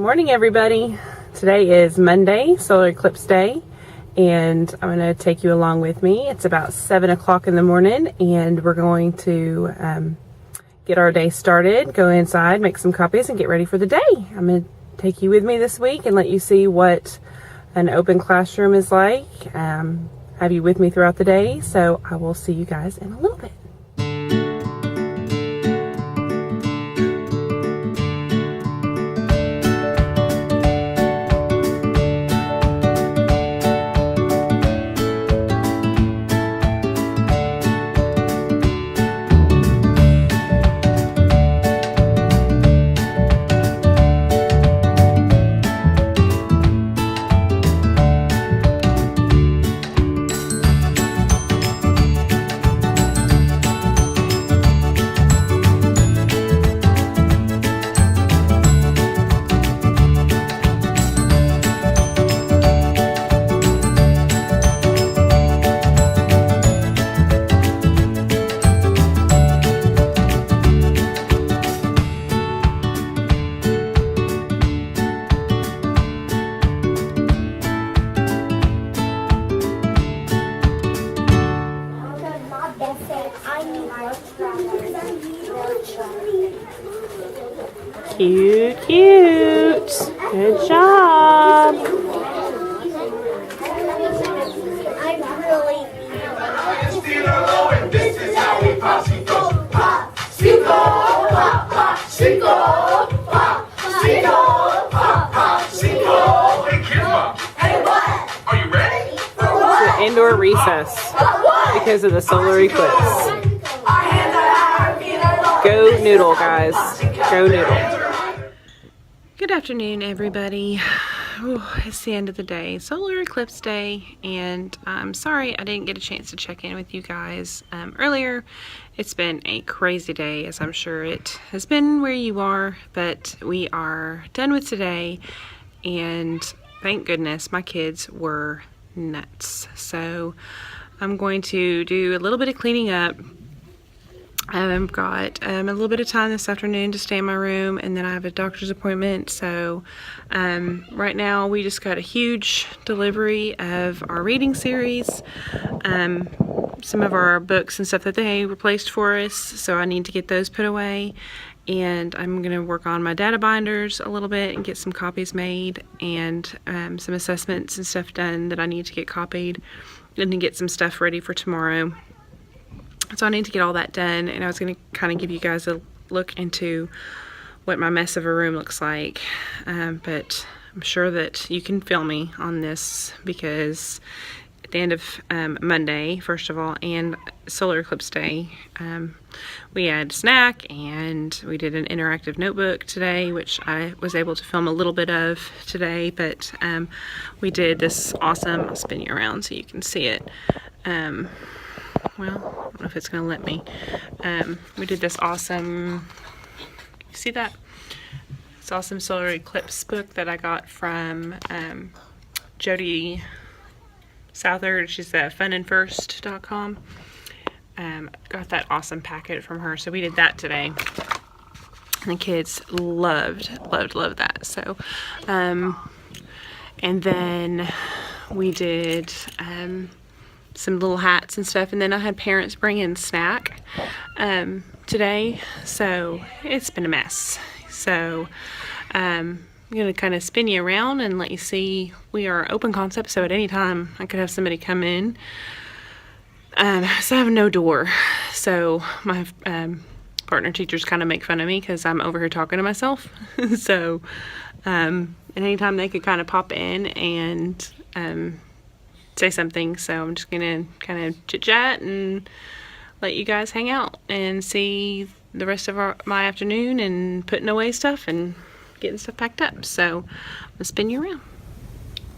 morning, everybody. Today is Monday, solar eclipse day, and I'm going to take you along with me. It's about 7 o'clock in the morning, and we're going to get our day started, go inside, make some copies, and get ready for the day. I'm going to take you with me this week and let you see what an open classroom is like, have you with me throughout the day. So I will see you guys in a little bit. Cute, cute. Good job. Are you ready? It's an indoor recess because of the solar eclipse. Go noodle, guys. Go noodle. Good afternoon, everybody. Ooh, it's the end of the day, solar eclipse day, and I'm sorry I didn't get a chance to check in with you guys earlier. It's been a crazy day, as I'm sure it has been where you are, but we are done with today, and thank goodness my kids were nuts. So I'm going to do a little bit of cleaning up. I've got a little bit of time this afternoon to stay in my room, and then I have a doctor's appointment. So right now we just got a huge delivery of our reading series, some of our books and stuff that they replaced for us, so I need to get those put away. And I'm going to work on my data binders a little bit and get some copies made, and some assessments and stuff done that I need to get copied, and to get some stuff ready for tomorrow. So I need to get all that done, and I was going to kind of give you guys a look into what my mess of a room looks like, but I'm sure that you can feel me on this, because at the end of Monday, first of all, and solar eclipse day, we had snack, and we did an interactive notebook today, which I was able to film a little bit of today, but we did this awesome, I'll spin you around so you can see it. Well, I don't know if it's going to let me. We did this awesome, you see that? This awesome solar eclipse book that I got from Jody Southard. She's at funandfirst.com. Got that awesome packet from her. So we did that today. And the kids loved that. So, and then we did some little hats and stuff, and then I had parents bring in snack today, so it's been a mess. So I'm going to kind of spin you around and let you see. We are open concept, so at any time I could have somebody come in. So I have no door, so my partner teachers kind of make fun of me because I'm over here talking to myself. So at any time they could kind of pop in and say something. So I'm just gonna kind of chit chat and let you guys hang out and see the rest of my afternoon, and putting away stuff and getting stuff packed up. So I'm gonna spin you around.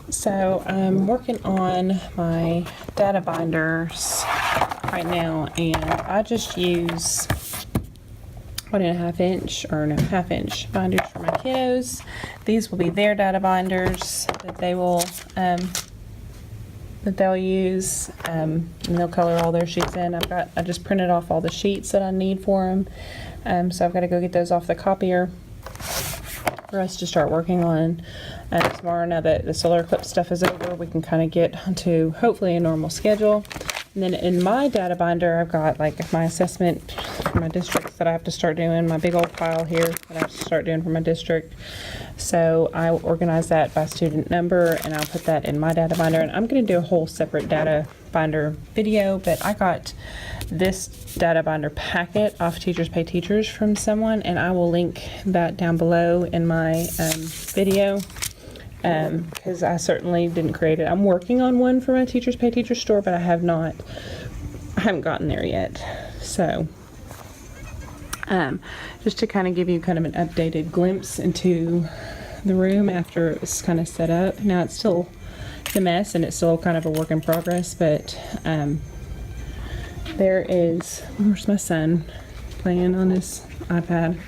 So I'm working on my data binders right now, and I just use 1.5 inch or no half inch binders for my kiddos. These will be their data binders that they will that they'll use, and they'll color all their sheets in. I just printed off all the sheets that I need for them, so I've got to go get those off the copier for us to start working on tomorrow. Now that the solar eclipse stuff is over, we can kind of get onto hopefully a normal schedule. And then in my data binder, I've got like my assessment for my districts that I have to start doing, my big old pile here that I have to start doing for my district. So I will organize that by student number, and I'll put that in my data binder. And I'm going to do a whole separate data binder video, but I got this data binder packet off Teachers Pay Teachers from someone, and I will link that down below in my video. Because I certainly didn't create it. I'm working on one for my Teachers Pay Teachers store, but I haven't gotten there yet. So, just to kind of give you kind of an updated glimpse into the room after it was kind of set up. Now it's still a mess and it's still kind of a work in progress, but where's my son playing on his iPad?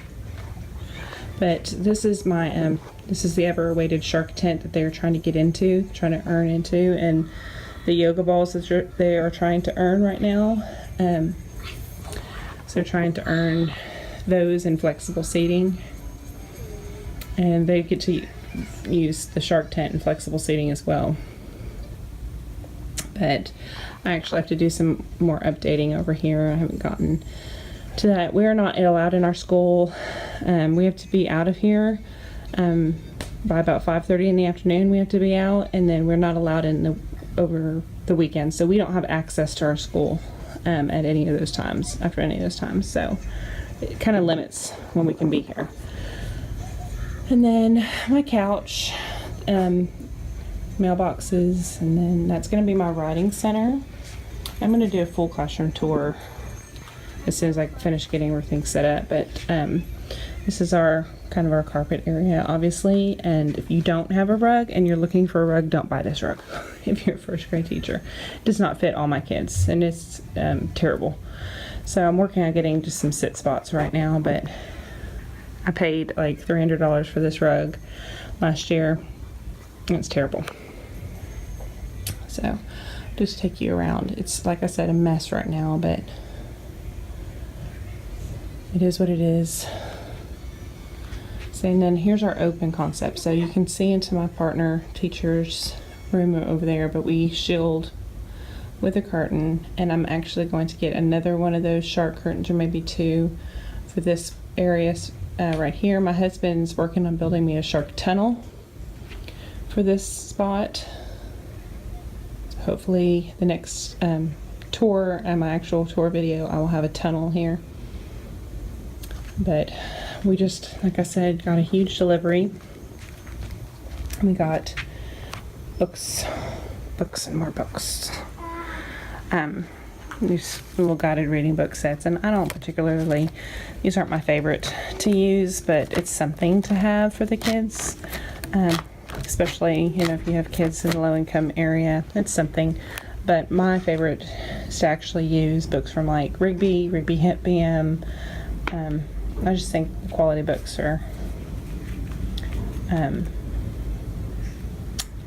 But this is my this is the ever-awaited shark tent that they're trying to get into, trying to earn into, and the yoga balls that they are trying to earn right now. So they're trying to earn those in flexible seating, and they get to use the shark tent and flexible seating as well. But I actually have to do some more updating over here. I haven't gotten to that. We are not allowed in our school. We have to be out of here by about 5:30 in the afternoon. We have to be out, and then we're not allowed over the weekend. So we don't have access to our school at any of those times, after any of those times. So it kind of limits when we can be here. And then my couch, mailboxes, and then that's going to be my writing center. I'm going to do a full classroom tour as soon as I finish getting everything set up, but this is our carpet area, obviously. And if you don't have a rug and you're looking for a rug, don't buy this rug if you're a first grade teacher. It does not fit all my kids, and it's terrible. So I'm working on getting just some sit spots right now, but I paid like $300 for this rug last year, and it's terrible. So just take you around. It's, like I said, a mess right now, but it is what it is. So, and then here's our open concept. So you can see into my partner teacher's room over there, but we shield with a curtain, and I'm actually going to get another one of those shark curtains, or maybe two, for this area right here. My husband's working on building me a shark tunnel for this spot. So hopefully the next tour, my actual tour video, I will have a tunnel here. But we just, like I said, got a huge delivery. We got books and more books. These little guided reading book sets, and I don't particularly, these aren't my favorite to use, but it's something to have for the kids. Especially, if you have kids in the low income area, it's something. But my favorite is to actually use books from like Rigby Hip BM. I just think the quality books are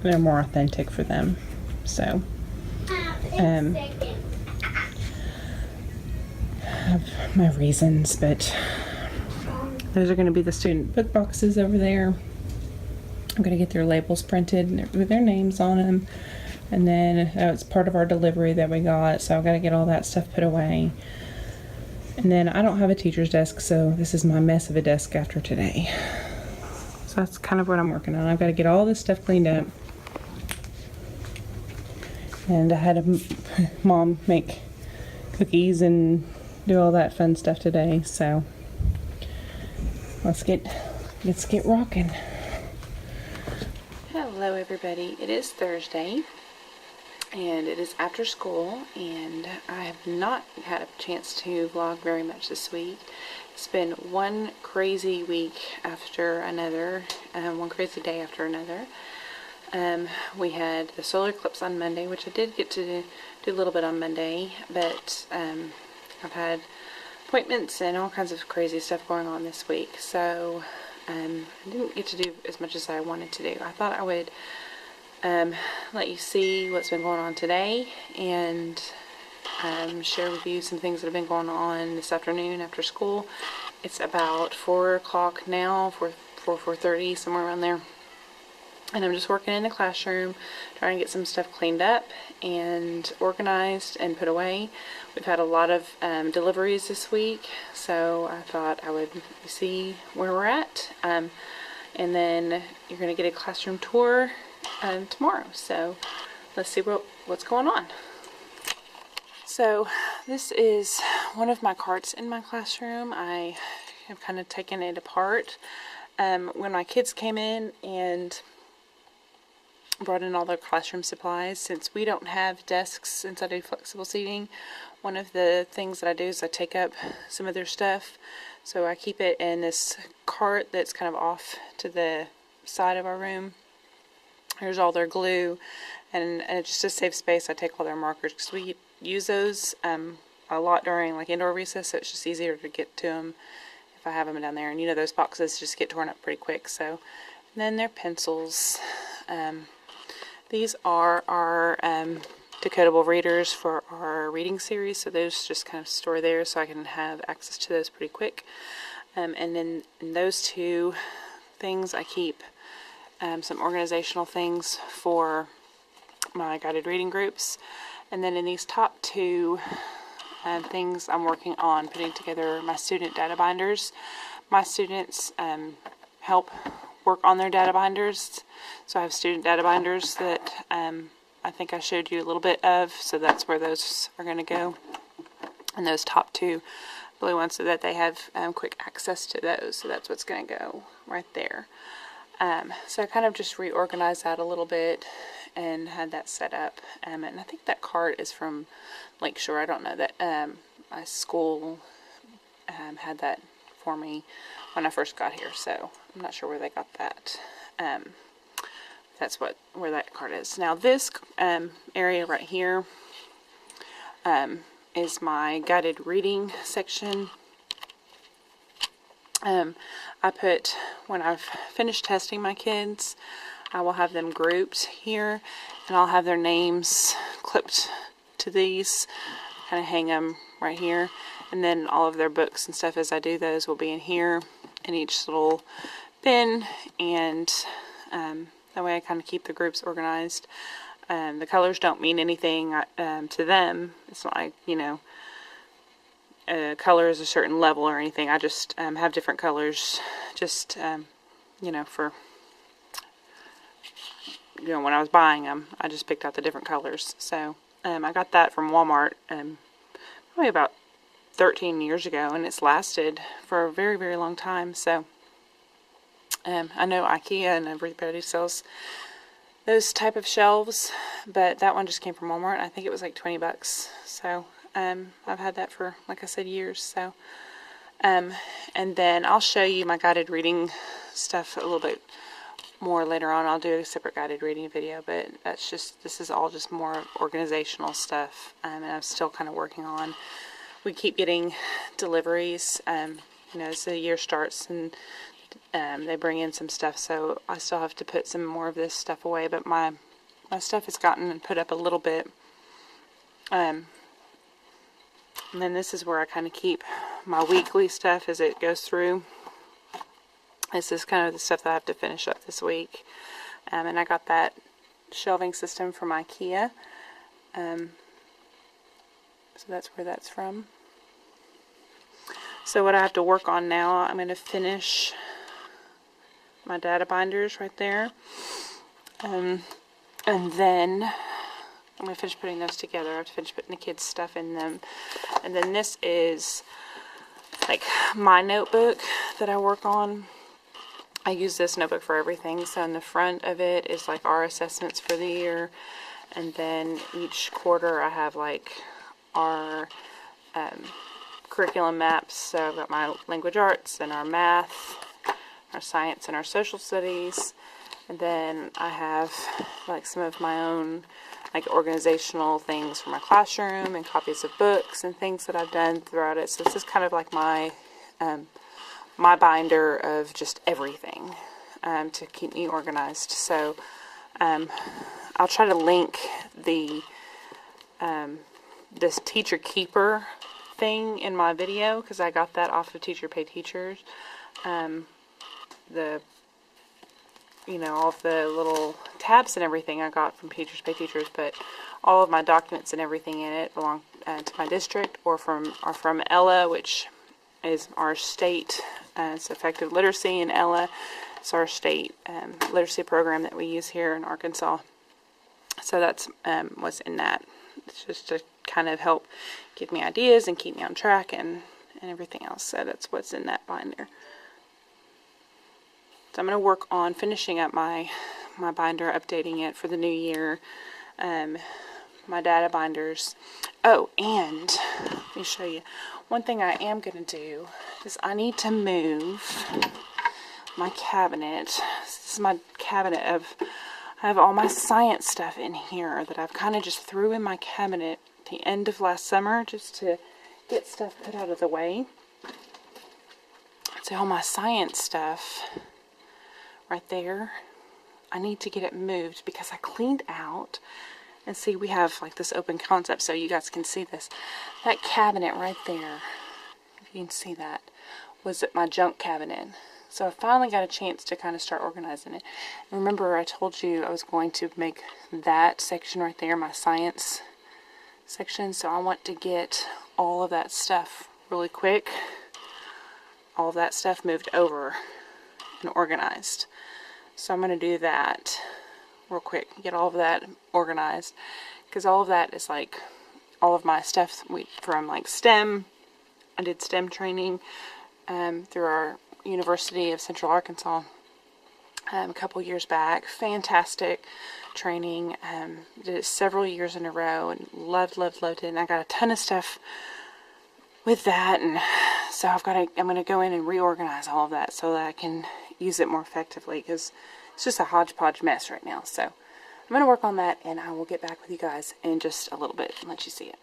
they're more authentic for them. So I have my reasons, but those are going to be the student book boxes over there. I'm going to get their labels printed with their names on them, and then it's part of our delivery that we got, so I've got to get all that stuff put away. And then I don't have a teacher's desk, so this is my mess of a desk after today. So that's kind of what I'm working on. I've got to get all this stuff cleaned up. And I had a mom make cookies and do all that fun stuff today. So let's get rocking. Hello everybody. It is Thursday. And it is after school, and I have not had a chance to vlog very much this week. It's been one crazy week after another, one crazy day after another. We had the solar eclipse on Monday, which I did get to do a little bit on Monday, but I've had appointments and all kinds of crazy stuff going on this week, so I didn't get to do as much as I wanted to do. I thought I would let you see what's been going on today, and share with you some things that have been going on this afternoon after school. It's about 4 o'clock now, 4:30, somewhere around there. And I'm just working in the classroom, trying to get some stuff cleaned up and organized and put away. We've had a lot of deliveries this week, so I thought I would see where we're at. And then you're going to get a classroom tour tomorrow. So let's see what's going on. So this is one of my carts in my classroom. I have kind of taken it apart. When my kids came in and brought in all their classroom supplies, since we don't have desks since I do flexible seating, one of the things that I do is I take up some of their stuff. So I keep it in this cart that's kind of off to the side of our room. Here's all their glue, and just to save space, I take all their markers, because we use those a lot during like indoor recess, so it's just easier to get to them if I have them down there. And you know, those boxes just get torn up pretty quick. So, and then their pencils. These are our decodable readers for our reading series, so those just kind of store there so I can have access to those pretty quick. And then in those two things I keep some organizational things for my guided reading groups. And then in these top two things, I'm working on putting together my student data binders. My students help work on their data binders, so I have student data binders that I think I showed you a little bit of, so that's where those are going to go, and those top two blue ones, so that they have quick access to those. So that's what's going to go right there. So I kind of just reorganized that a little bit and had that set up, and I think that cart is from Lakeshore. I don't know, that my school had that for me when I first got here, so I'm not sure where they got that. That's where that card is. Now this area right here is my guided reading section. I put, when I've finished testing my kids, I will have them grouped here, and I'll have their names clipped to these, kind of hang them right here, and then all of their books and stuff as I do those will be in here in each little bin, and that way I kind of keep the groups organized. The colors don't mean anything to them. It's not like, you know, color is a certain level or anything. I just have different colors, just you know, for, you know, when I was buying them, I just picked out the different colors. So I got that from Walmart probably about 13 years ago, and it's lasted for a very, very long time. So I know IKEA and everybody sells those type of shelves, but that one just came from Walmart. I think it was like 20 bucks. So I've had that for, like I said, years. So and then I'll show you my guided reading stuff a little bit more later on. I'll do a separate guided reading video, but that's just, this is all just more organizational stuff, and I'm still kind of working on. We keep getting deliveries, you know, as the year starts, and they bring in some stuff, so I still have to put some more of this stuff away, but my stuff has gotten put up a little bit. And then this is where I kind of keep my weekly stuff as it goes through. This is kind of the stuff that I have to finish up this week. And I got that shelving system from IKEA. So that's where that's from. So what I have to work on now, I'm going to finish my data binders right there. And then I'm going to finish putting those together. I have to finish putting the kids' stuff in them. And then this is like my notebook that I work on. I use this notebook for everything. So in the front of it is like our assessments for the year. And then each quarter I have like our curriculum maps. So I've got my language arts and our math, our science and our social studies. And then I have like some of my own like organizational things for my classroom and copies of books and things that I've done throughout it. So this is kind of like my my binder of just everything to keep me organized. So I'll try to link the this teacher keeper thing in my video, because I got that off of Teacher Pay Teachers. the you know, all of the little tabs and everything I got from Teachers Pay Teachers, but all of my documents and everything in it belong to my district or from Ella, which is our state. It's Effective Literacy, and Ella is our state literacy program that we use here in Arkansas. So that's what's in that. It's just to kind of help give me ideas and keep me on track and everything else. So that's what's in that binder. So I'm going to work on finishing up my binder, updating it for the new year. My data binders. Oh, and let me show you. One thing I am going to do is I need to move my cabinet. This is my cabinet I have all my science stuff in here that I've kind of just threw in my cabinet at the end of last summer just to get stuff put out of the way. So all my science stuff right there, I need to get it moved because I cleaned out, and see, we have like this open concept so you guys can see this. That cabinet right there, if you can see that, was my junk cabinet. So I finally got a chance to kind of start organizing it. And remember, I told you I was going to make that section right there my science section, so I want to get all of that stuff really quick, all of that stuff moved over and organized. So I'm going to do that real quick, get all of that organized, because all of that is like all of my stuff from like STEM. I did STEM training through our University of Central Arkansas a couple years back. Fantastic training. Did it several years in a row and loved it. And I got a ton of stuff with that, and so I'm going to go in and reorganize all of that so that I can use it more effectively, because it's just a hodgepodge mess right now. So I'm going to work on that, and I will get back with you guys in just a little bit and let you see it.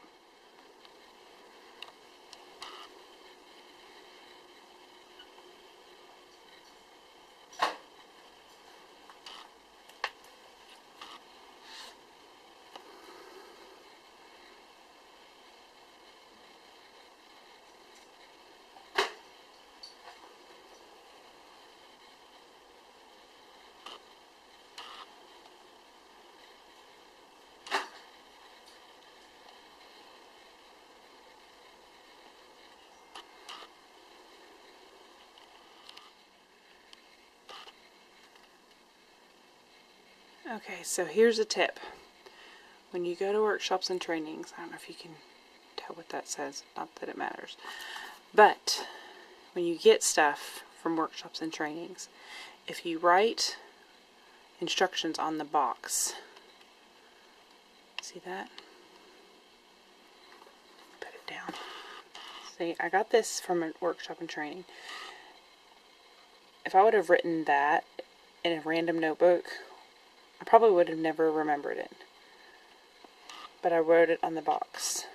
Okay, so here's a tip. When you go to workshops and trainings, I don't know if you can tell what that says, not that it matters, but when you get stuff from workshops and trainings, if you write instructions on the box, see that? Put it down. See, I got this from a workshop and training. If I would have written that in a random notebook, I probably would have never remembered it. But I wrote it on the box,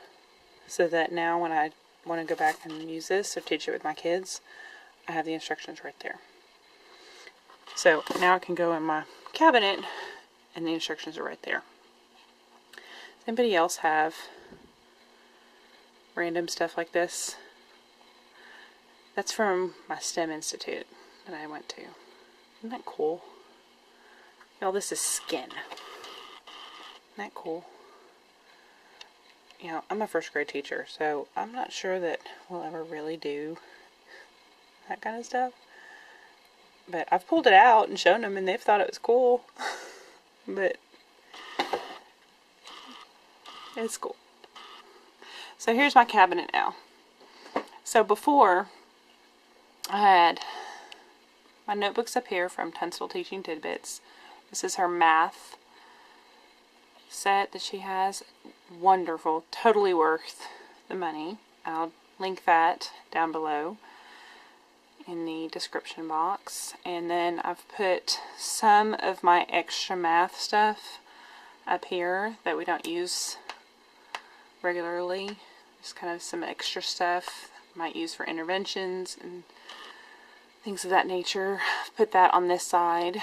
so that now when I want to go back and use this or teach it with my kids, I have the instructions right there. So now I can go in my cabinet and the instructions are right there. Does anybody else have random stuff like this? That's from my STEM Institute that I went to. Isn't that cool? Y'all, this is skin. Isn't that cool? You know, I'm a first grade teacher, so I'm not sure that we'll ever really do that kind of stuff. But I've pulled it out and shown them, and they've thought it was cool. But it's cool. So here's my cabinet now. So before, I had my notebooks up here from Tunstall Teaching Tidbits. This is her math set that she has. Wonderful. Totally worth the money. I'll link that down below in the description box. And then I've put some of my extra math stuff up here that we don't use regularly. Just kind of some extra stuff might use for interventions and things of that nature. I've put that on this side.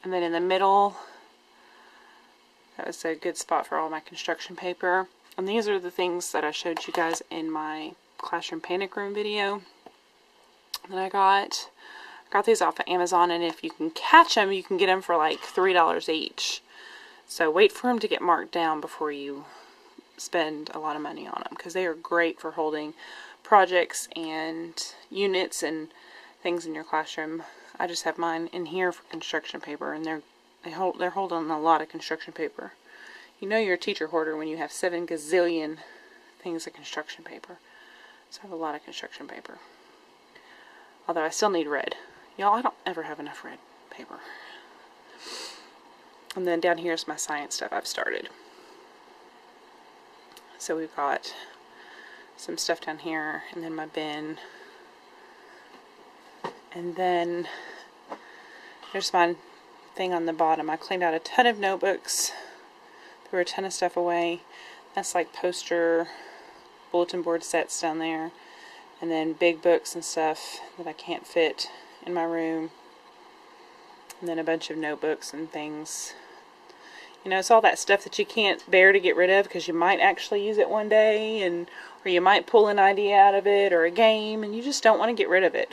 And then in the middle, that was a good spot for all my construction paper. And these are the things that I showed you guys in my Classroom Panic Room video that I got. got these off of Amazon, and if you can catch them, you can get them for like $3 each. So wait for them to get marked down before you spend a lot of money on them, because they are great for holding projects and units and things in your classroom. I just have mine in here for construction paper, and they're holding a lot of construction paper. You know you're a teacher hoarder when you have 7 gazillion things of construction paper. So I have a lot of construction paper. Although I still need red. Y'all, I don't ever have enough red paper. And then down here is my science stuff I've started. So we've got some stuff down here, and then my bin. And then there's my thing on the bottom. I cleaned out a ton of notebooks. Threw a ton of stuff away. That's like poster, bulletin board sets down there. And then big books and stuff that I can't fit in my room. And then a bunch of notebooks and things. You know, it's all that stuff that you can't bear to get rid of because you might actually use it one day, or you might pull an idea out of it or a game, and you just don't want to get rid of it.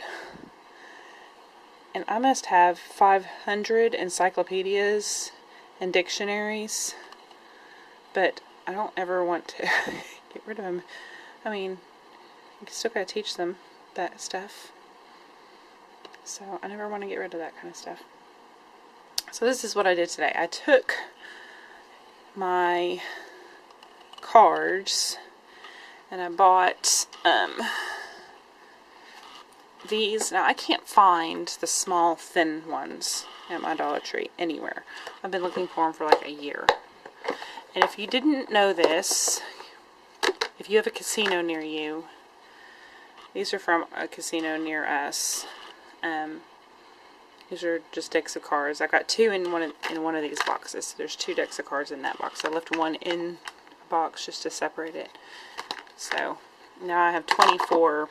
And I must have 500 encyclopedias and dictionaries, but I don't ever want to get rid of them. I mean, you still gotta teach them that stuff. So I never want to get rid of that kind of stuff. So this is what I did today. I took my cards and I bought these. Now I can't find the small thin ones at my Dollar Tree anywhere. I've been looking for them for like a year. And if you didn't know this, if you have a casino near you, these are from a casino near us. These are just decks of cards. I got 2 in one of these boxes. So there's 2 decks of cards in that box. I left one in a box just to separate it. So now I have 24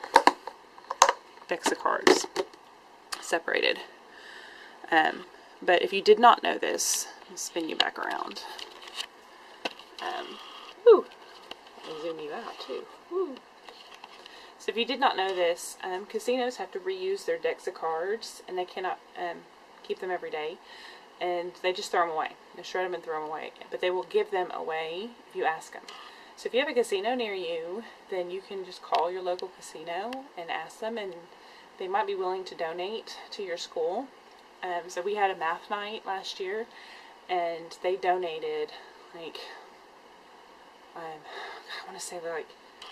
decks of cards separated. But if you did not know this, I'll spin you back around. Ooh, I'll zoom you out too. Ooh. So if you did not know this, casinos have to reuse their decks of cards, and they cannot keep them every day, and they just throw them away. They shred them and throw them away, but they will give them away if you ask them. So if you have a casino near you, then you can just call your local casino and ask them, and they might be willing to donate to your school. So we had a math night last year, and they donated like, I want to say like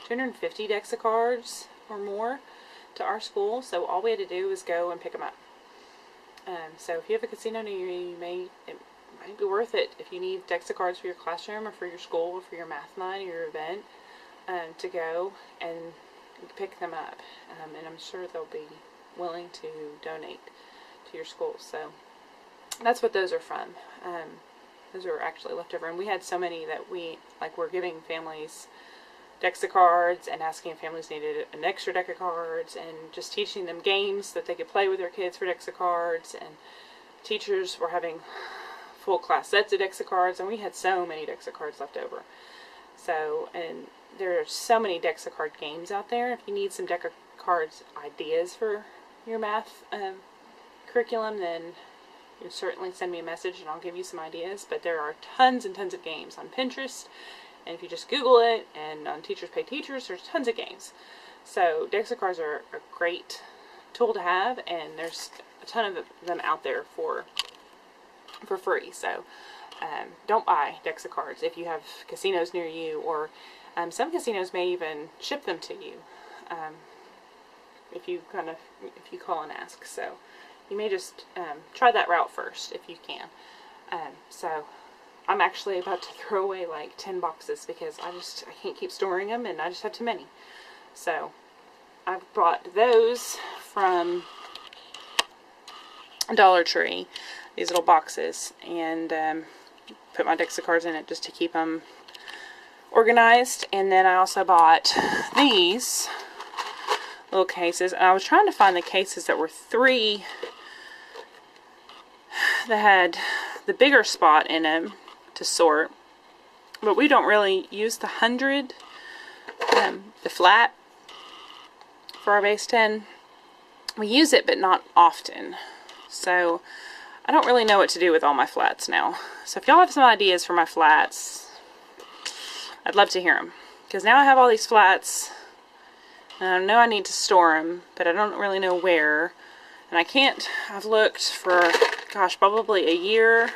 250 decks of cards or more to our school. So all we had to do was go and pick them up. So if you have a casino near you, it might be worth it if you need decks of cards for your classroom or for your school or for your math night or your event, to go and pick them up. And I'm sure they'll be willing to donate to your school. So that's what those are from. Those are actually left over, and we had so many that we're giving families decks of cards and asking if families needed an extra deck of cards, and just teaching them games that they could play with their kids for decks of cards. And teachers were having full class sets of decks of cards, and we had so many decks of cards left over. So, and there are so many decks of card games out there. If you need some deck of cards ideas for your math curriculum, then you certainly send me a message and I'll give you some ideas. But there are tons and tons of games on Pinterest, and if you just Google it, and on Teachers Pay Teachers, there's tons of games. So decks of cards are a great tool to have, and there's a ton of them out there for free. So don't buy decks of cards if you have casinos near you, or some casinos may even ship them to you if you call and ask. So you may just try that route first if you can. So I'm actually about to throw away like 10 boxes because I can't keep storing them, and I just have too many. So I bought those from Dollar Tree, these little boxes, and put my decks of cards in it just to keep them organized. And then I also bought these little cases, and I was trying to find the cases that were 3 that had the bigger spot in them to sort, but we don't really use the 100, the flat, for our base 10. we use it, but not often. So I don't really know what to do with all my flats now. So if y'all have some ideas for my flats, I'd love to hear them. Because now I have all these flats, and I know I need to store them, but I don't really know where. And I can't, I've looked for, gosh, probably a year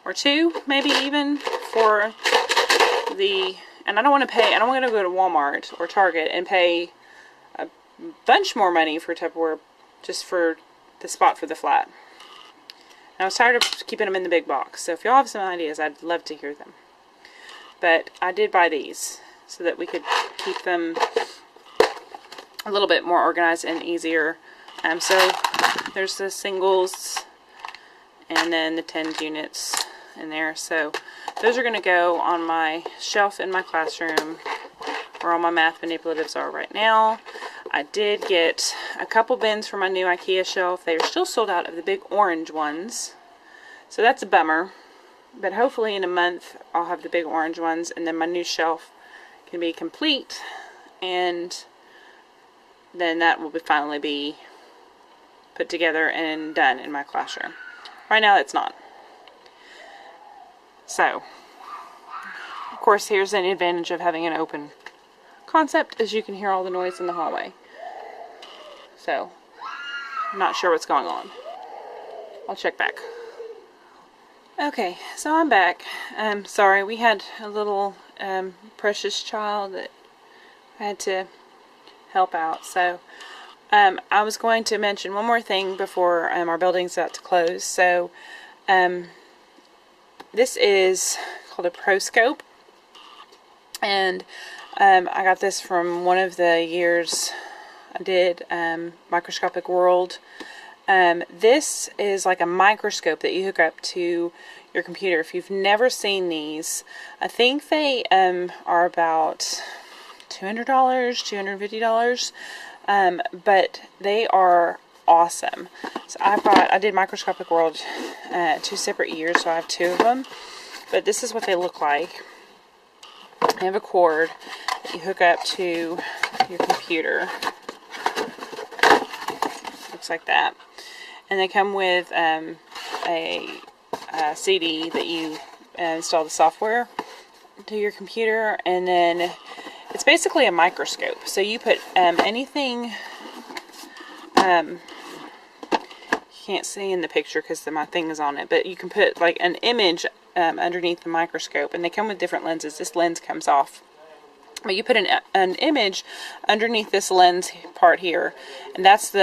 or two, maybe even, for the, and I don't want to pay, I don't want to go to Walmart or Target and pay a bunch more money for Tupperware just for the spot for the flat. And I was tired of keeping them in the big box. So if y'all have some ideas, I'd love to hear them. But I did buy these so that we could keep them a little bit more organized and easier. So there's the singles and then the 10 units in there. So those are going to go on my shelf in my classroom where all my math manipulatives are right now. I did get a couple bins for my new IKEA shelf. They are still sold out of the big orange ones. So that's a bummer. But hopefully in a month I'll have the big orange ones, and then my new shelf can be complete, and then that will finally be put together and done in my classroom. Right now it's not. So, of course, here's an advantage of having an open concept, is you can hear all the noise in the hallway. So, I'm not sure what's going on. I'll check back. Okay, so I'm back. Sorry, we had a little precious child that I had to help out. So, I was going to mention one more thing before our building's about to close. So, this is called a Proscope, and I got this from one of the years I did Microscopic World. This is like a microscope that you hook up to your computer. If you've never seen these, I think they are about $200, $250, but they are awesome. So I did Microscopic World 2 separate years, so I have 2 of them. But this is what they look like. They have a cord that you hook up to your computer. Looks like that. And they come with a CD that you install the software to your computer, and then it's basically a microscope. So you put anything, you can't see in the picture because my thing is on it, but you can put like an image underneath the microscope, and they come with different lenses. This lens comes off, but you put an image underneath this lens part here, and this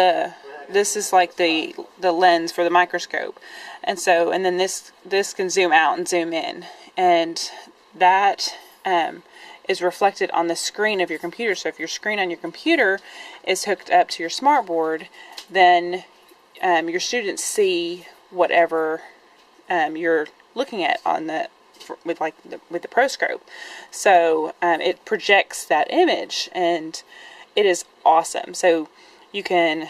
is like the lens for the microscope. And then this can zoom out and zoom in, and that is reflected on the screen of your computer. So if your screen on your computer is hooked up to your smartboard, then your students see whatever you're looking at on with the Proscope. So it projects that image, and it is awesome. So you can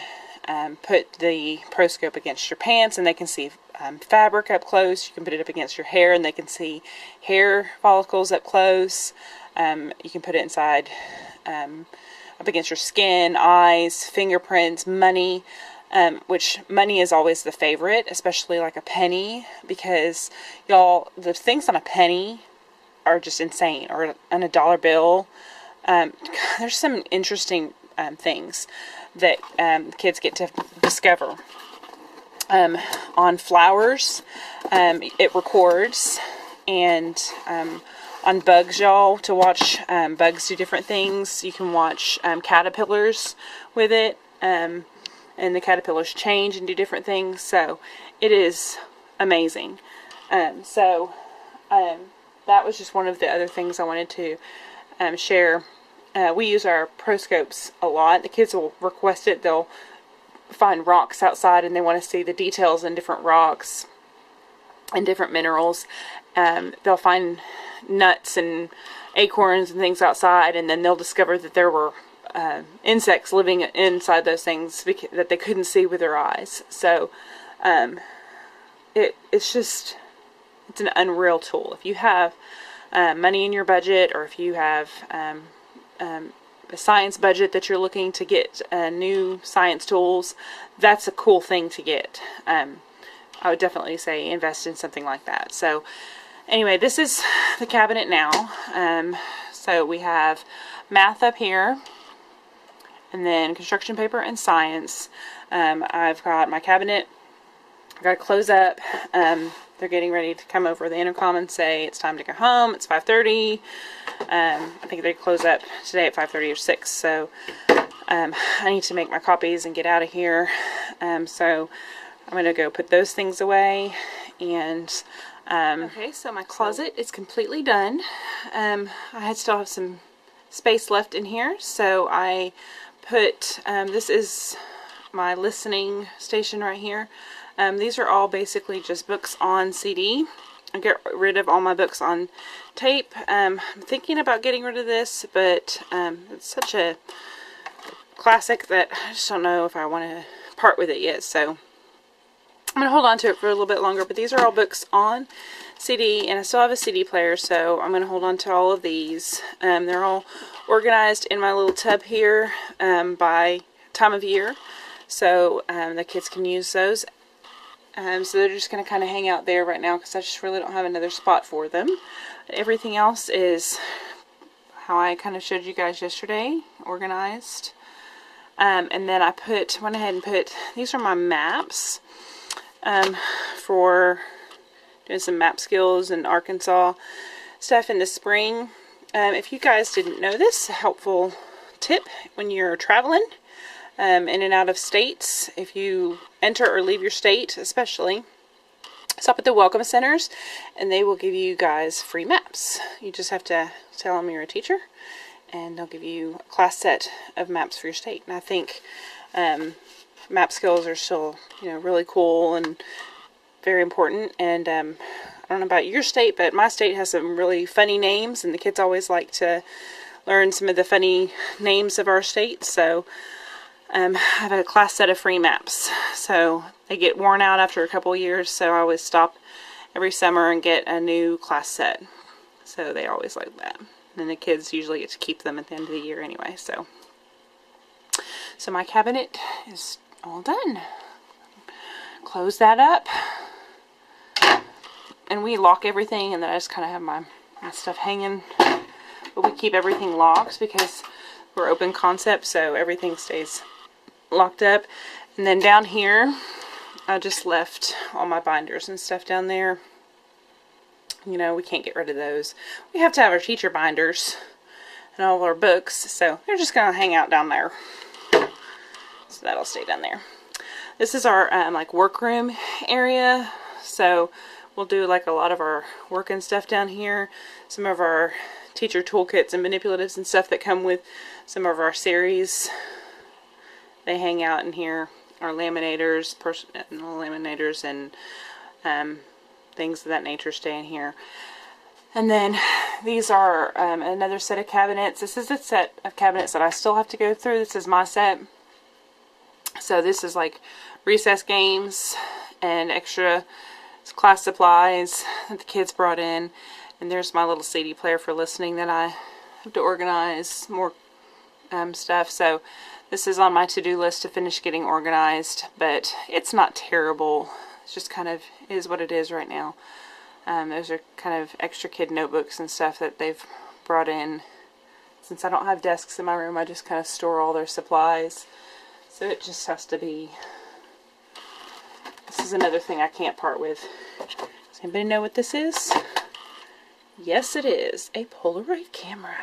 put the Proscope against your pants, and they can see fabric up close. You can put it up against your hair, and they can see hair follicles up close. You can put it inside, up against your skin, eyes, fingerprints, money, which money is always the favorite, especially like a penny, because y'all, the things on a penny are just insane, or on a dollar bill. There's some interesting things that kids get to discover. On flowers, it records, and on bugs, y'all, to watch bugs do different things. You can watch caterpillars with it, and the caterpillars change and do different things. So it is amazing. That was just one of the other things I wanted to share. We use our Proscopes a lot. The kids will request it. They'll find rocks outside, and they want to see the details in different rocks and different minerals. They'll find nuts and acorns and things outside, and then they'll discover that there were insects living inside those things that they couldn't see with their eyes. So it's an unreal tool. If you have money in your budget, or if you have a science budget that you're looking to get new science tools, that's a cool thing to get. I would definitely say invest in something like that. So anyway, this is the cabinet now. So we have math up here, and then construction paper and science. I've got my cabinet. I've got to close up. They're getting ready to come over the intercom and say it's time to go home. It's 5:30. I think they close up today at 5:30 or 6. So I need to make my copies and get out of here. So I'm going to go put those things away. And okay, so my closet is completely done. I still have some space left in here, so I put this is my listening station right here. These are all basically just books on CD. I get rid of all my books on tape. I'm thinking about getting rid of this, but it's such a classic that I just don't know if I want to part with it yet. So I'm going to hold on to it for a little bit longer. But these are all books on CD, and I still have a CD player, so I'm going to hold on to all of these. They're all organized in my little tub here by time of year, so the kids can use those. So they're just going to kind of hang out there right now because I just really don't have another spot for them. Everything else is how I kind of showed you guys yesterday, organized. And then I went ahead and put, these are my maps for doing some map skills in Arkansas stuff in the spring. If you guys didn't know this, a helpful tip when you're traveling in and out of states, if you enter or leave your state especially, stop at the welcome centers and they will give you guys free maps. You just have to tell them you're a teacher and they'll give you a class set of maps for your state. And I think map skills are still, really cool and very important. And I don't know about your state, but my state has some really funny names, and the kids always like to learn some of the funny names of our state. So I have a class set of free maps. So they get worn out after a couple of years, so I always stop every summer and get a new class set. So they always like that. And then the kids usually get to keep them at the end of the year anyway. So my cabinet is all done. Close that up. And we lock everything, and then I just kind of have my stuff hanging. But we keep everything locked because we're open concept, so everything stays locked up. And then down here, I just left all my binders and stuff down there. We can't get rid of those. We have to have our teacher binders and all of our books, so they're just going to hang out down there. So that'll stay down there. This is our workroom area, so we'll do like a lot of our work and stuff down here. Some of our teacher toolkits and manipulatives and stuff that come with some of our series, they hang out in here. Our laminators, and things of that nature stay in here. And then these are another set of cabinets. This is a set of cabinets that I still have to go through. This is my set. So this is like recess games and extra class supplies that the kids brought in. And there's my little CD player for listening that I have to organize more stuff. So this is on my to-do list to finish getting organized, but it's not terrible. It's just kind of is what it is right now. Those are kind of extra kid notebooks and stuff that they've brought in. Since I don't have desks in my room, I just kind of store all their supplies. So it just has to be. This is another thing I can't part with. Does anybody know what this is? Yes, it is a Polaroid camera.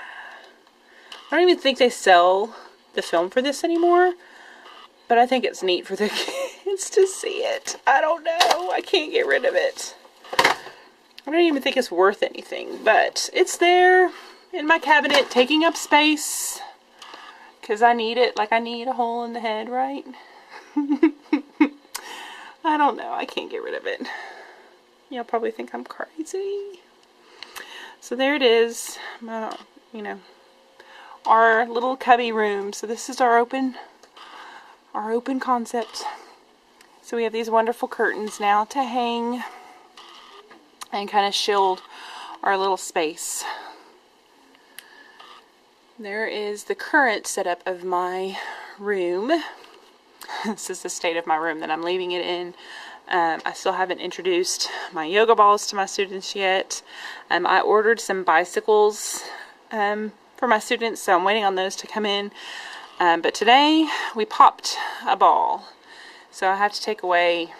I don't even think they sell the film for this anymore, but I think it's neat for the kids to see it. I don't know. I can't get rid of it. I don't even think it's worth anything, but it's there in my cabinet taking up space because I need it like I need a hole in the head, right? I don't know. I can't get rid of it. Y'all probably think I'm crazy. So there it is. Our little cubby room. So this is our open concept. So we have these wonderful curtains now to hang and kind of shield our little space. There is the current setup of my room. This is the state of my room that I'm leaving it in. I still haven't introduced my yoga balls to my students yet. I ordered some bicycles for my students, so I'm waiting on those to come in. But today we popped a ball, so I have to take away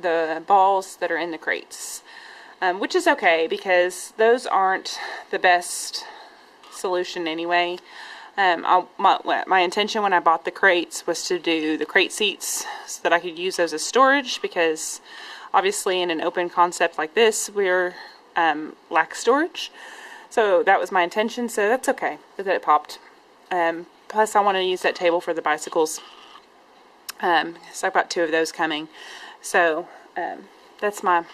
the balls that are in the crates, which is okay because those aren't the best solution anyway. My intention when I bought the crates was to do the crate seats so that I could use those as storage, because obviously in an open concept like this we're lack storage. So that was my intention, so that's okay that it popped. Plus I want to use that table for the bicycles, so I've got 2 of those coming. So that's my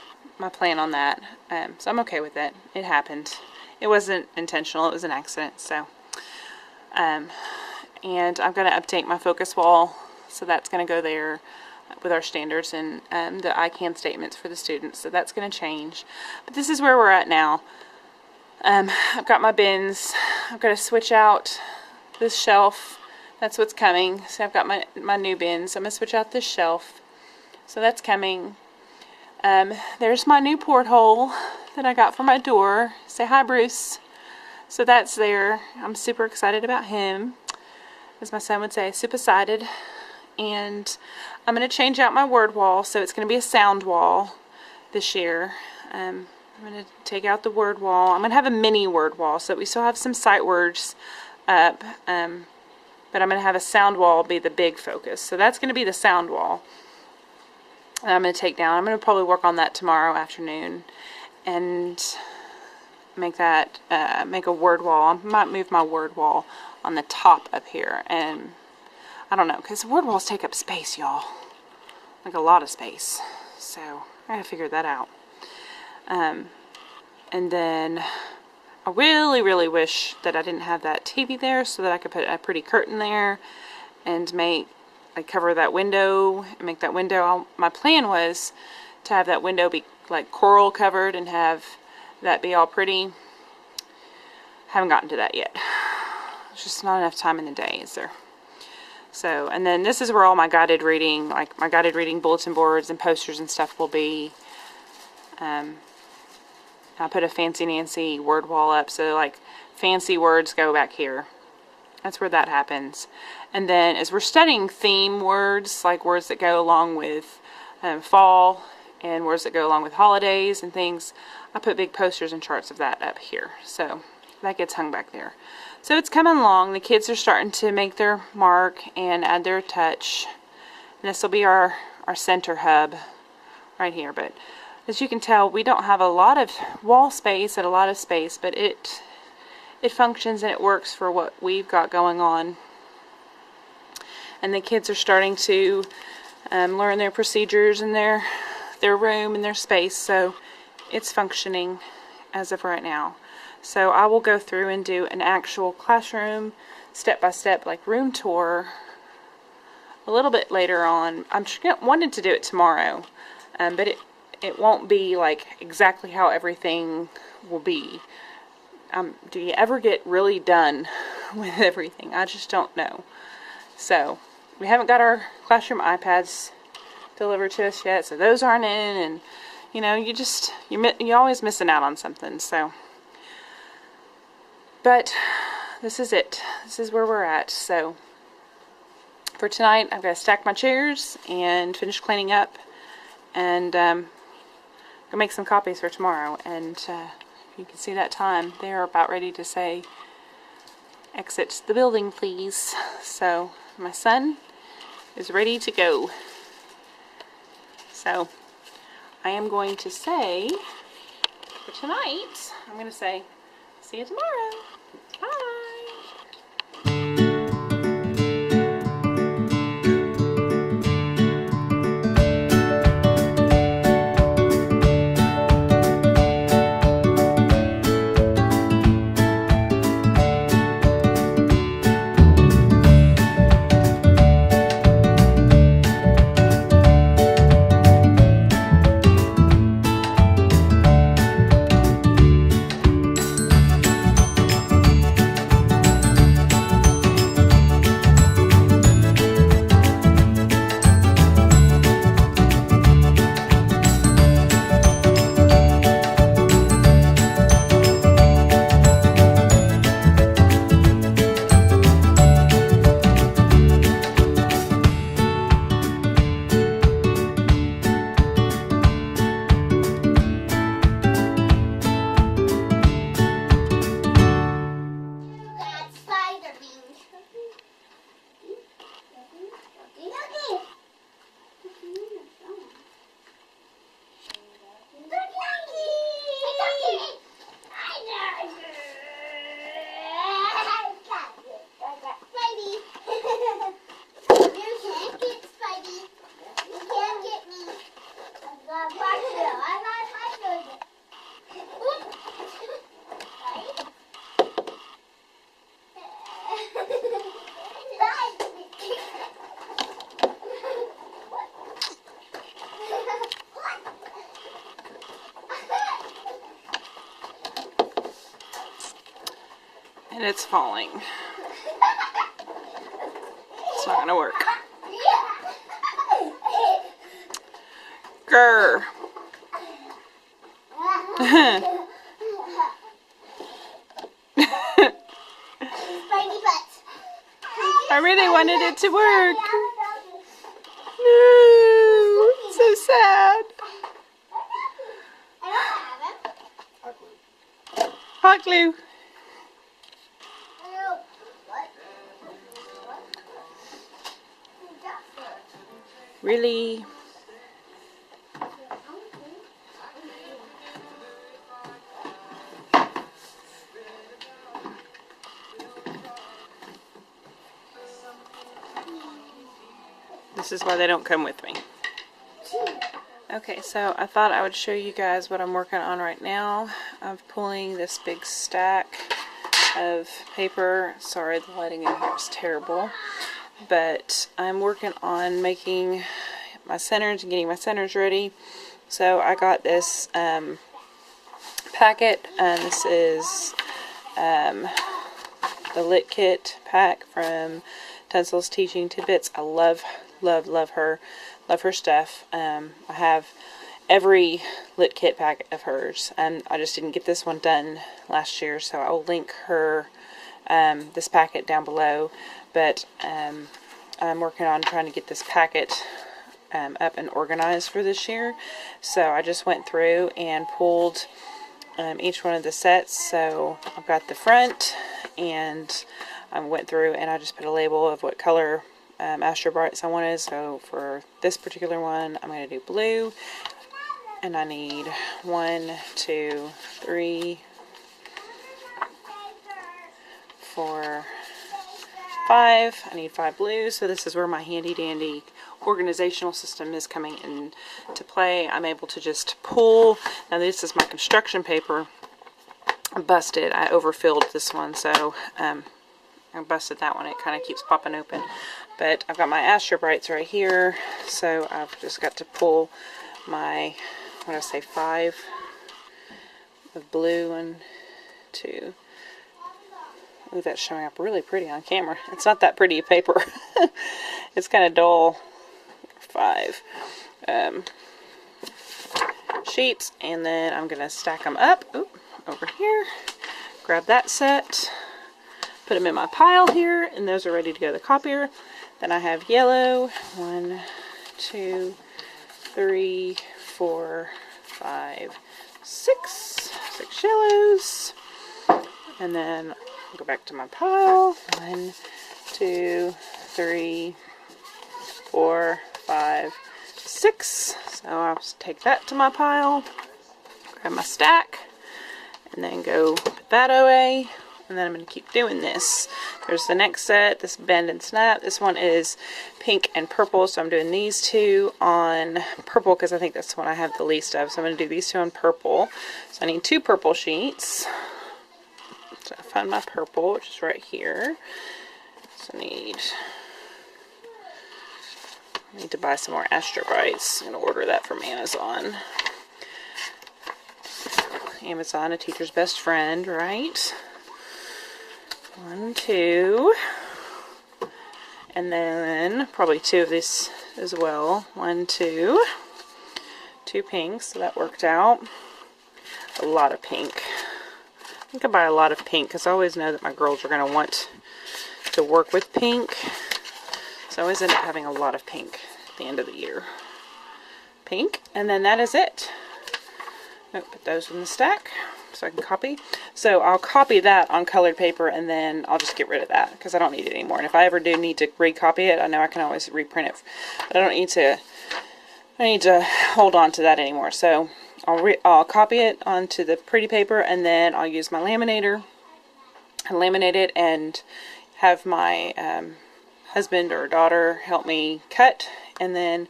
plan on that. So I'm okay with it. It happened. It wasn't intentional, it was an accident. So and I'm going to update my focus wall, so that's going to go there with our standards and the ICANN statements for the students, so that's going to change. But this is where we're at now. I've got my bins. I've got to switch out this shelf. That's what's coming. So I've got my new bins. I'm going to switch out this shelf, so that's coming. There's my new porthole that I got for my door. Say hi, Bruce. So that's there. I'm super excited about him, as my son would say, super excited. And I'm going to change out my word wall, so it's going to be a sound wall this year. I'm going to take out the word wall. I'm going to have a mini word wall, so we still have some sight words up, but I'm going to have a sound wall be the big focus. So that's going to be the sound wall that I'm going to take down. I'm going to probably work on that tomorrow afternoon and make that make a word wall. I might move my word wall on the top up here, and I don't know, because word walls take up space, y'all, like a lot of space, so I gotta figure that out. And then I really wish that I didn't have that TV there, so that I could put a pretty curtain there and cover that window and make that window. My plan was to have that window be like coral covered and have that be all pretty. Haven't gotten to that yet. There's just not enough time in the day, is there? So, and then this is where all my guided reading, like my guided reading bulletin boards and posters and stuff will be. I put a Fancy Nancy word wall up, so like fancy words go back here. That's where that happens. And then as we're studying theme words, like words that go along with fall and words that go along with holidays and things, I put big posters and charts of that up here. So that gets hung back there. So it's coming along. The kids are starting to make their mark and add their touch. And this will be our center hub right here. But as you can tell, we don't have a lot of wall space and a lot of space, but it functions and it works for what we've got going on. And the kids are starting to learn their procedures and their room and their space, so it's functioning as of right now. So I will go through and do an actual classroom step-by-step like room tour a little bit later on. I'm wanted to do it tomorrow, but it won't be like exactly how everything will be. Do you ever get really done with everything? I just don't know. So we haven't got our classroom iPads delivered to us yet, so those aren't in, and you know, you're always missing out on something. So, but this is it. This is where we're at. So for tonight, I've got to stack my chairs and finish cleaning up, and go make some copies for tomorrow. And you can see that time. They're about ready to say, "Exit the building, please." So my son is ready to go. So I am going to say, for tonight, I'm going to say, see you tomorrow. Bye. And it's falling. It's not gonna work. Grr. I really wanted it to work. No, so sad. Hot glue. Really? This is why they don't come with me. Okay, so I thought I would show you guys what I'm working on right now. I'm pulling this big stack of paper. Sorry, the lighting in here is terrible. But I'm working on making my centers and getting my centers ready. So I got this packet, and this is the Lit Kit pack from Tunsil's Teaching Tidbits. I love her. Love her stuff. I have every Lit Kit packet of hers, and I just didn't get this one done last year, so I will link her this packet down below. But I'm working on trying to get this packet up and organized for this year. So I just went through and pulled each one of the sets. So I've got the front, and I went through and I just put a label of what color Astro Brights I wanted. So for this particular one, I'm going to do blue, and I need 1, 2, 3, 4, 5. I need 5 blues. So this is where my handy dandy organizational system is coming into play. I'm able to just pull. Now this is my construction paper. I busted. I overfilled this one, so I busted that one. It kind of keeps popping open. But I've got my Astro Brights right here, so I've just got to pull my, what did I say, 5 of blue. 1, 2. Ooh, that's showing up really pretty on camera. It's not that pretty paper. It's kind of dull. 5 sheets, and then I'm going to stack them up. Ooh, over here. Grab that set. Put them in my pile here, and those are ready to go to the copier. Then I have yellow. 1, 2, 3, 4, 5, 6. 6 yellows. And then I'll go back to my pile. 1, 2, 3, 4, 5, 6. So I'll just take that to my pile. Grab my stack. And then go put that away. And then I'm going to keep doing this. There's the next set, this Bend and Snap. This one is pink and purple, so I'm doing these two on purple because I think that's the one I have the least of. So I'm going to do these two on purple. So I need 2 purple sheets. So I found my purple, which is right here. So I need to buy some more Astro Brights. I'm going to order that from Amazon. Amazon, a teacher's best friend, right? 1, 2, and then probably 2 of these as well. 1, 2, 2 pinks, so that worked out. A lot of pink. I think I buy a lot of pink because I always know that my girls are going to want to work with pink, so I always end up having a lot of pink at the end of the year. Pink, and then that is it. I'll put those in the stack so I can copy. So I'll copy that on colored paper, and then I'll just get rid of that because I don't need it anymore. And if I ever do need to recopy it, I know I can always reprint it. But I don't need to hold on to that anymore. So I'll copy it onto the pretty paper, and then I'll use my laminator and laminate it, and have my husband or daughter help me cut. And then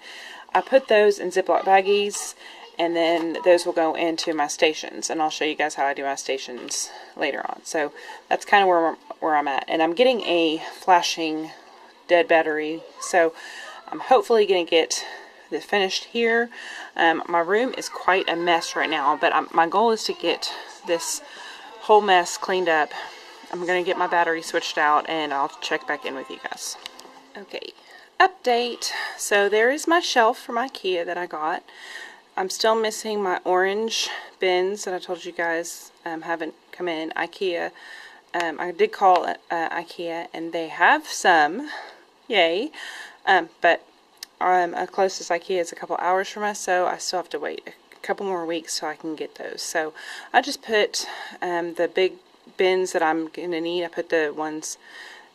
I put those in Ziploc baggies, and then those will go into my stations, and I'll show you guys how I do my stations later on. So that's kind of where I'm at, and I'm getting a flashing dead battery, so I'm hopefully going to get this finished here. My room is quite a mess right now, but my goal is to get this whole mess cleaned up I'm going to get my battery switched out and I'll check back in with you guys. Okay, update. So there is my shelf from IKEA that I got. I'm still missing my orange bins that I told you guys haven't come in. IKEA. I did call IKEA and they have some. Yay. But closest IKEA is a couple hours from us, so I still have to wait a couple more weeks so I can get those. So I just put the big bins that I'm going to need. I put the ones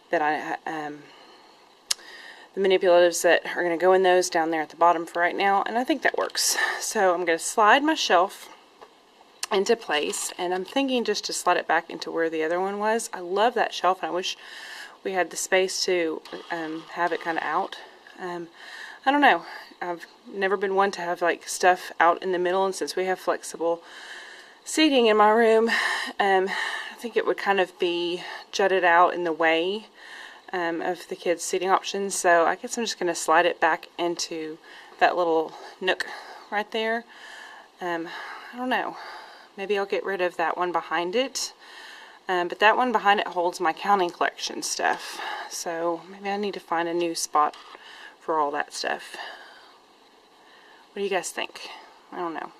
that the manipulatives that are going to go in those down there at the bottom for right now, and I think that works. So I'm going to slide my shelf into place, and I'm thinking just to slide it back into where the other one was. I love that shelf, and I wish we had the space to have it kind of out. I don't know. I've never been one to have like stuff out in the middle, and since we have flexible seating in my room, I think it would kind of be jutted out in the way of the kids' seating options. So I guess I'm just going to slide it back into that little nook right there. I don't know. Maybe I'll get rid of that one behind it. But that one behind it holds my counting collection stuff. So maybe I need to find a new spot for all that stuff. What do you guys think? I don't know.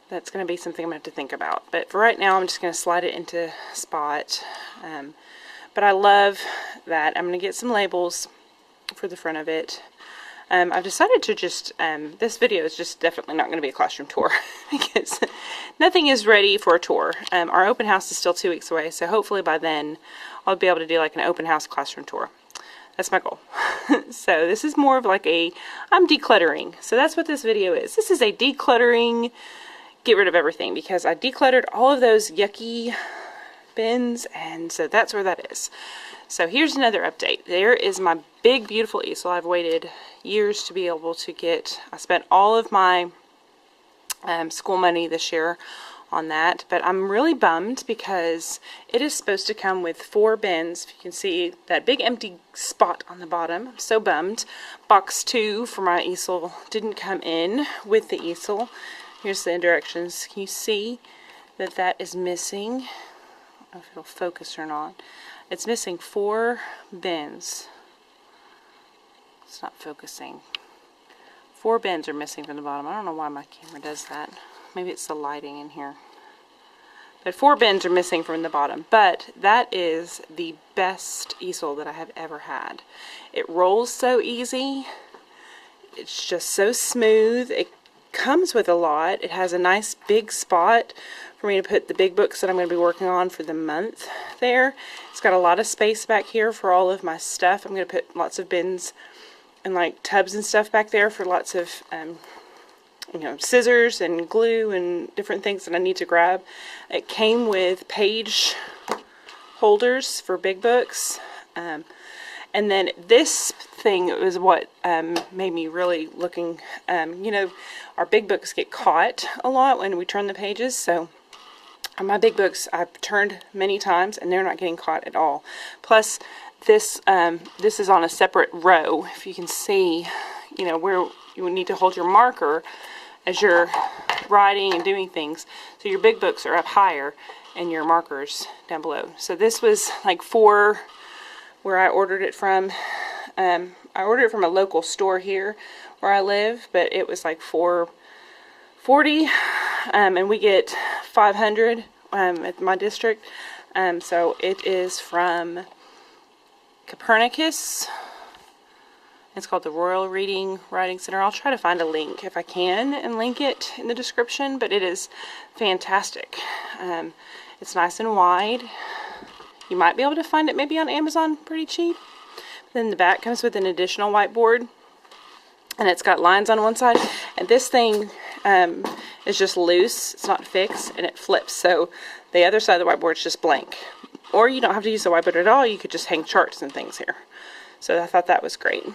That's going to be something I'm going to have to think about. But for right now, I'm just going to slide it into spot. But I love that. I'm going to get some labels for the front of it. I've decided to just, this video is just definitely not going to be a classroom tour because nothing is ready for a tour. Our open house is still 2 weeks away, so hopefully by then I'll be able to do like an open house classroom tour. That's my goal. So this is more of like I'm decluttering. So that's what this video is. This is a decluttering, get rid of everything, because I decluttered all of those yucky bins, and so that's where that is. So here's another update. There is my big beautiful easel. I've waited years to be able to get. I spent all of my school money this year on that, but I'm really bummed because it is supposed to come with 4 bins. If you can see that big empty spot on the bottom, I'm so bummed. Box 2 for my easel didn't come in with the easel. Here's the directions. Can you see that that is missing? I don't know if it'll focus or not. It's missing 4 bins. It's not focusing. 4 bins are missing from the bottom. I don't know why my camera does that. Maybe it's the lighting in here. But 4 bins are missing from the bottom. But that is the best easel that I have ever had. It rolls so easy. It's just so smooth. It comes with a lot. It has a nice big spot for me to put the big books that I'm going to be working on for the month there. It's got a lot of space back here for all of my stuff. I'm going to put lots of bins and like tubs and stuff back there for lots of you know, scissors and glue and different things that I need to grab. It came with page holders for big books, and then this thing was what made me really looking, you know, our big books get caught a lot when we turn the pages, so my big books I've turned many times and they're not getting caught at all. Plus this this is on a separate row. If you can see, you know, where you would need to hold your marker as you're writing and doing things. So your big books are up higher and your markers down below. So this was like for where I ordered it from. I ordered it from a local store here where I live, but it was like $4.40, and we get 500 at my district. So it is from Copernicus. It's called the Royal Reading Writing Center. I'll try to find a link if I can and link it in the description, but it is fantastic. It's nice and wide. You might be able to find it maybe on Amazon pretty cheap. Then the back comes with an additional whiteboard, and it's got lines on one side, and this thing is just loose. It's not fixed, and it flips, so the other side of the whiteboard is just blank. Or you don't have to use the whiteboard at all. You could just hang charts and things here. So I thought that was great.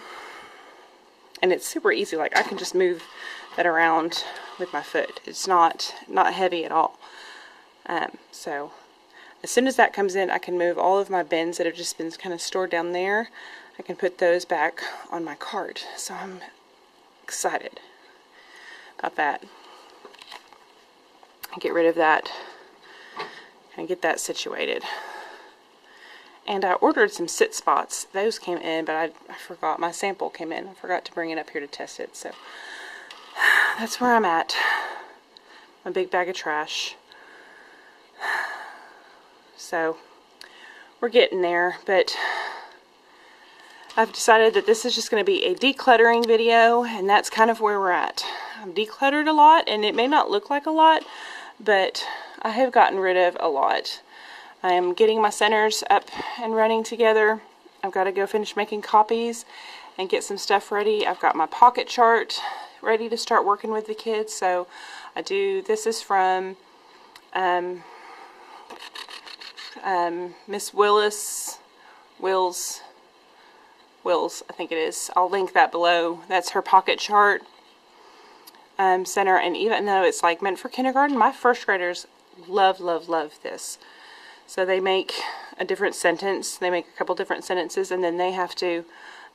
And it's super easy. Like, I can just move that around with my foot. It's not heavy at all. So as soon as that comes in, I can move all of my bins that have just been kind of stored down there. I can put those back on my cart. So I'm excited about that. Get rid of that. and get that situated. And I ordered some sit spots. Those came in, but I forgot. My sample came in. I forgot to bring it up here to test it. So that's where I'm at. My big bag of trash. So we're getting there, but I've decided that this is just going to be a decluttering video, and that's kind of where we're at. I've decluttered a lot, and it may not look like a lot, but I have gotten rid of a lot. I am getting my centers up and running together. I've got to go finish making copies and get some stuff ready. I've got my pocket chart ready to start working with the kids. So this is from Miss Wills, I think it is. I'll link that below. That's her pocket chart center, and even though it's like meant for kindergarten, my first graders love this. So they make a different sentence. They make a couple different sentences, and then they have to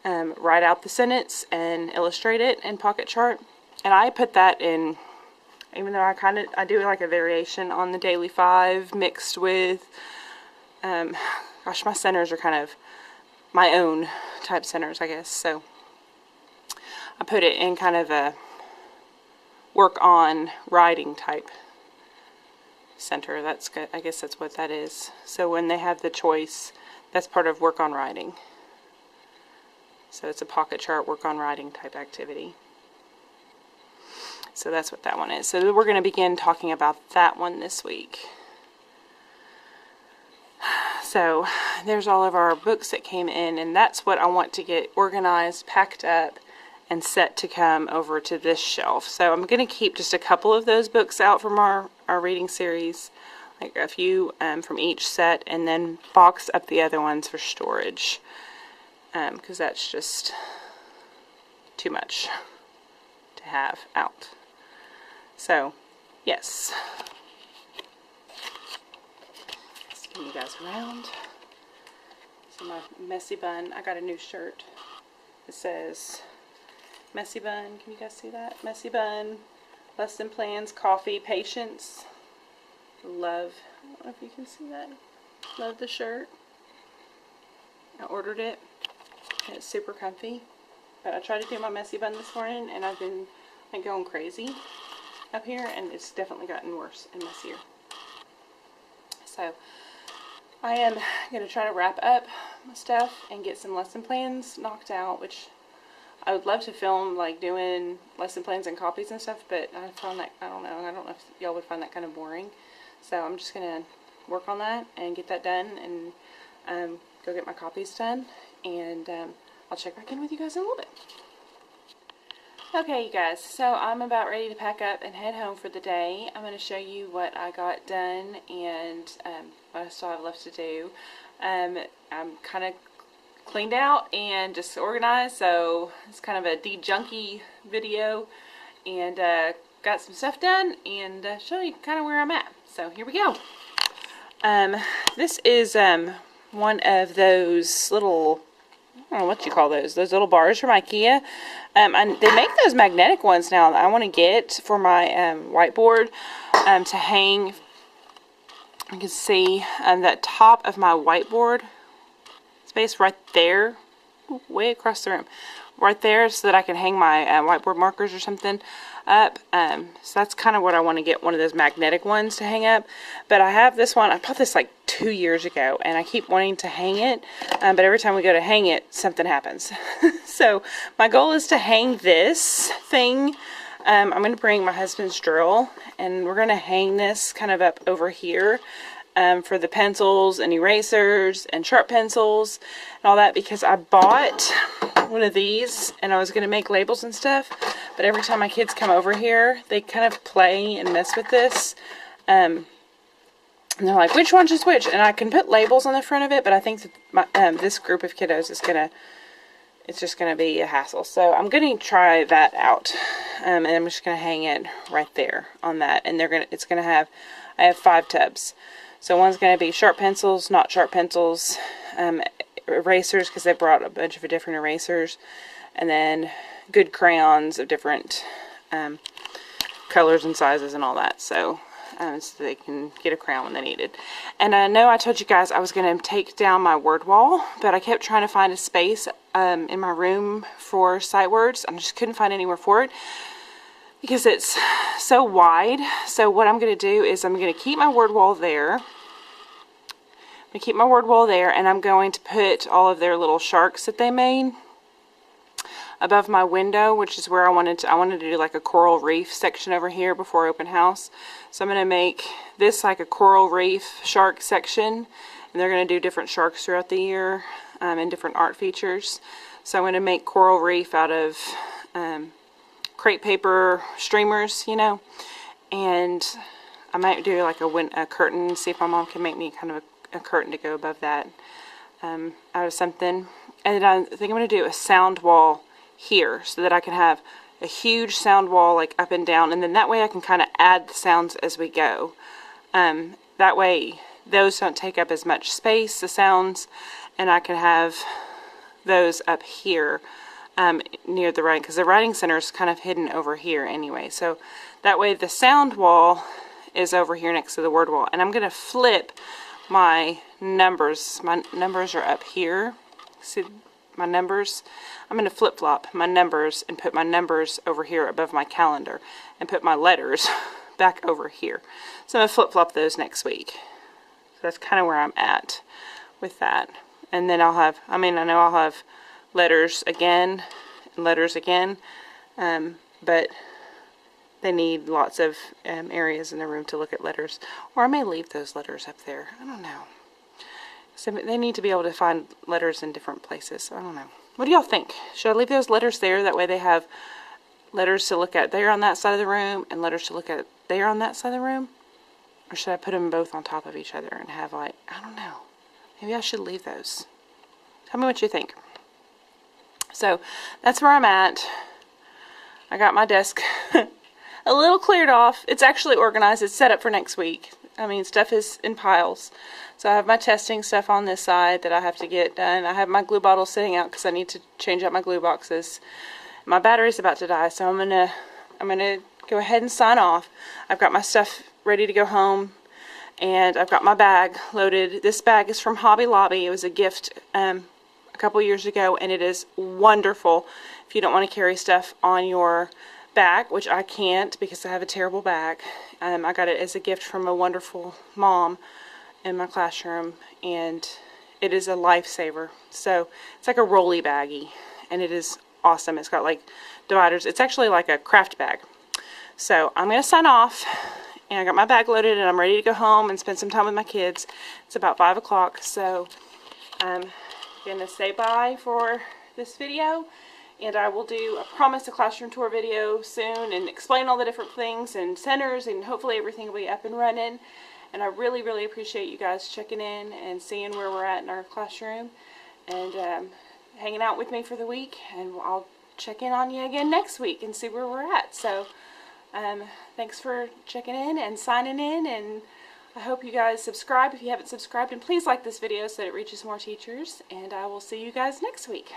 write out the sentence and illustrate it in pocket chart. And I put that in, even though I do like a variation on the Daily 5 mixed with, gosh, my centers are kind of my own type centers, I guess. So I put it in kind of a work on writing type center. That's good. I guess that's what that is. So when they have the choice, that's part of work on writing. So it's a pocket chart work on writing type activity. So that's what that one is. So we're going to begin talking about that one this week. So there's all of our books that came in, and that's what I want to get organized, packed up, and set to come over to this shelf. So I'm going to keep just a couple of those books out from our reading series, like a few from each set, and then box up the other ones for storage, because that's just too much to have out. So yes, spin you guys around. So my messy bun, I got a new shirt. It says messy bun. Can you guys see that? Messy bun, lesson plans, coffee, patience. Love. I don't know if you can see that. Love the shirt. I ordered it. And it's super comfy. But I tried to do my messy bun this morning, and I've been like going crazy up here, and it's definitely gotten worse and messier. So I am going to try to wrap up my stuff and get some lesson plans knocked out, which I would love to film, like doing lesson plans and copies and stuff, but I found that, I don't know if y'all would find that kind of boring. So I'm just going to work on that and get that done, and go get my copies done, and I'll check back in with you guys in a little bit. Okay, you guys, so I'm about ready to pack up and head home for the day. I'm going to show you what I got done and what I still have left to do. I'm kind of cleaned out and just organized, so it's kind of a de-junky video, and got some stuff done, and show you kind of where I'm at. So here we go. This is one of those little, I don't know what you call those little bars from IKEA. And they make those magnetic ones now that I want to get for my whiteboard to hang. You can see that top of my whiteboard space right there, way across the room, right there, so that I can hang my whiteboard markers or something up. So that's kind of what I want to get, one of those magnetic ones to hang up. But I have this one. I bought this like 2 years ago, and I keep wanting to hang it, but every time we go to hang it, something happens. So my goal is to hang this thing. I'm going to bring my husband's drill, and we're going to hang this kind of up over here for the pencils and erasers and sharp pencils and all that, because I bought one of these and I was going to make labels and stuff, but every time my kids come over here, they kind of play and mess with this. And they're like, which one's just which? And I can put labels on the front of it, but I think that this group of kiddos is it's just gonna be a hassle. So I'm gonna try that out, and I'm just gonna hang it right there on that. And I have 5 tubs. So one's gonna be sharp pencils, not sharp pencils, erasers, because they brought a bunch of different erasers, and then good crayons of different colors and sizes and all that. So so they can get a crown when they need it. And I know I told you guys I was going to take down my word wall, but I kept trying to find a space in my room for sight words. I just couldn't find anywhere for it because it's so wide. So what I'm going to do is I'm going to keep my word wall there. I'm going to keep my word wall there, and I'm going to put all of their little sharks that they made above my window, which is where I wanted to do like a coral reef section over here before open house. So I'm going to make this like a coral reef shark section, and they're going to do different sharks throughout the year and different art features. So I'm going to make coral reef out of crepe paper streamers, you know, and I might do like a curtain, see if my mom can make me kind of a curtain to go above that out of something. And I think I'm going to do a sound wall here so that I can have a huge sound wall like up and down, and then that way I can kind of add the sounds as we go. That way those don't take up as much space, the sounds, and I can have those up here near the writing, because the writing center is kind of hidden over here anyway. So that way the sound wall is over here next to the word wall, and I'm going to flip my numbers. My numbers are up here. See my numbers? I'm going to flip-flop my numbers and put my numbers over here above my calendar and put my letters back over here. So I'm going to flip-flop those next week. So that's kind of where I'm at with that. And then I'll have, I know I'll have letters again and letters again, but they need lots of areas in the room to look at letters. Or I may leave those letters up there. I don't know. So they need to be able to find letters in different places. I don't know. What do y'all think? Should I leave those letters there? That way they have letters to look at there on that side of the room and letters to look at there on that side of the room? Or should I put them both on top of each other and have like, I don't know. Maybe I should leave those. Tell me what you think. So that's where I'm at. I got my desk a little cleared off. It's actually organized. It's set up for next week. I mean, stuff is in piles. So I have my testing stuff on this side that I have to get done. I have my glue bottle sitting out because I need to change out my glue boxes. My battery's about to die, so I'm gonna go ahead and sign off. I've got my stuff ready to go home, and I've got my bag loaded. This bag is from Hobby Lobby. It was a gift a couple years ago, and it is wonderful if you don't want to carry stuff on your back, which I can't because I have a terrible back. I got it as a gift from a wonderful mom in my classroom, and it is a lifesaver. So it's like a rolly baggie, and it is awesome. It's got like dividers. It's actually like a craft bag. So I'm going to sign off, and I got my bag loaded, and I'm ready to go home and spend some time with my kids. It's about 5 o'clock, so I'm going to say bye for this video, and I will do, I promise, a classroom tour video soon and explain all the different things and centers, and hopefully everything will be up and running. And I really, really appreciate you guys checking in and seeing where we're at in our classroom and hanging out with me for the week. And I'll check in on you again next week and see where we're at. So thanks for checking in and signing in, and I hope you guys subscribe if you haven't subscribed, and please like this video so that it reaches more teachers, and I will see you guys next week.